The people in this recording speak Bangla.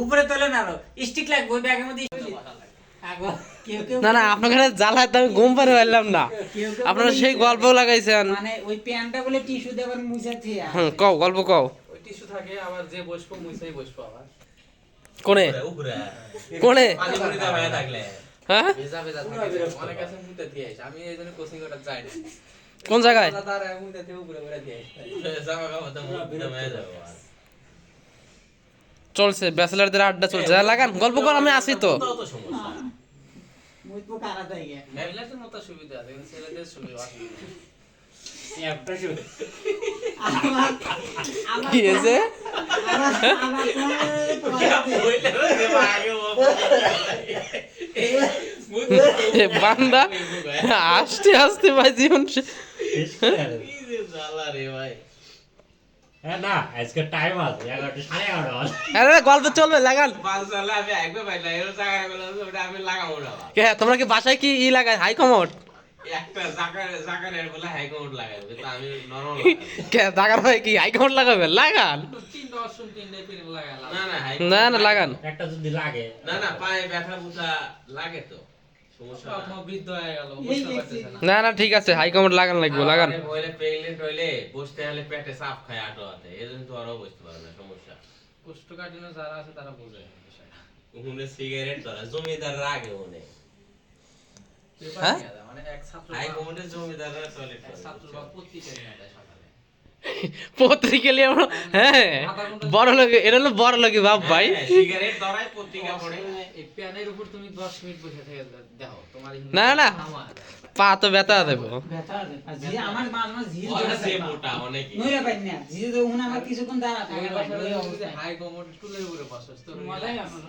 উপরে তোলে না আরো স্টিক লাগবে ওই ব্যাগের মধ্যে না না আপনার কাছে জ্বালায় তো আমি ঘুম পারে পারলাম না। আপনারা সেই গল্প লাগাইছেন মানে ওই প্যান্টটা বলে টিস্যু দিয়ে আবার মুছাতে কও গল্প কও। ওই টিস্যু থাকে আবার যে বসবো মুইসাই বসবো আবার কোনে উপরে কোনে পানি পড়ে দাঁড়ায় থাকলে হ্যাঁ ভেজা ভেজা থাকে অনেক আছে মুতে দিয়ে আইস আমি এইজন্য কোচিং ওটা যাই না কোন জায়গায় দাদা আর মুতে দিয়ে উপরে করে দিয়ে আইস জামা কাপড় তো মুখ দাঁড়ায় যাবে চলছে ব্যাচেলারদের আড্ডা চলছে লাগান গল্প কর আমি আসি তো। তাও তো সমস্যা মুছবো কারা দেয় মহিলাদের মতো সুবিধা আছে কিন্তু ছেলেদের সুবিধা আছে একটা শুধু কি হয়েছে এ বান্দা আস্তে আস্তে ভাই জীবন জ্বালা রে ভাই না আজকে টাইম আছে 11টা 11:30 বাজে। আরে গল্প চলবে লাগান। বাল জ্বালা আমি একবার পাই না এর জায়গায় বলে ওটা আমি লাগাবো না কে তোমরা কি বাসায় কি ই লাগায় হাই কমোড একটা জায়গায় বলে হাই কমান্ড লাগাবে তো আমি নরমাল কে জাগার ভাই কি হাই কমোড লাগাবে লাগান তিনটা অপশন তিনটা পিন লাগালাম না না হাই না না লাগান একটা যদি লাগে না না পায়ে ব্যথা বুঝা লাগে তো সমস্যা বাবা না বৃদ্ধ হয়ে গেল বুঝতে পারতেছে না না না ঠিক আছে হাই কমোড লাগান লাগবে লাগান। হইলে প্রেগন্যান্ট হইলে বসতে হলে পেটে চাপ খায় আটো হাতে এজন্য তো আরো বসতে পারে না সমস্যা কোষ্ঠকাঠিন্য যারা আছে তারা বোঝে বিষয়টা উহুনে সিগারেট ধরা জমিদার রাগে মনে হ্যাঁ? মানে এক ছাত্র হাই কমান্ডে জমিদাররা টয়লেট এক ছাত্র বা পত্রিকা নিয়ে দেয় সকালে পত্রিকা লিয়ে আমরা হ্যাঁ বড় লোক এটা হলো বড় লোকই বাপ ভাই। সিগারেট ধরায় পত্রিকা পড়ে এই প্যানের উপর তুমি 10 মিনিট বসে থেকে দেখো তোমার না, না। পা তো ব্যথা দেবো ব্যথা জি আমার মাঝে ঝিল ওরা যে মোটা অনেকই নইরা পাই না ঝিল তো উনি আমার কিছুক্ষণ দাঁড়া থাকা ওই লাগে ওই বাসায় অবস্থা হাই কমোড টুলের উপরে বসস তোর মজাই আমার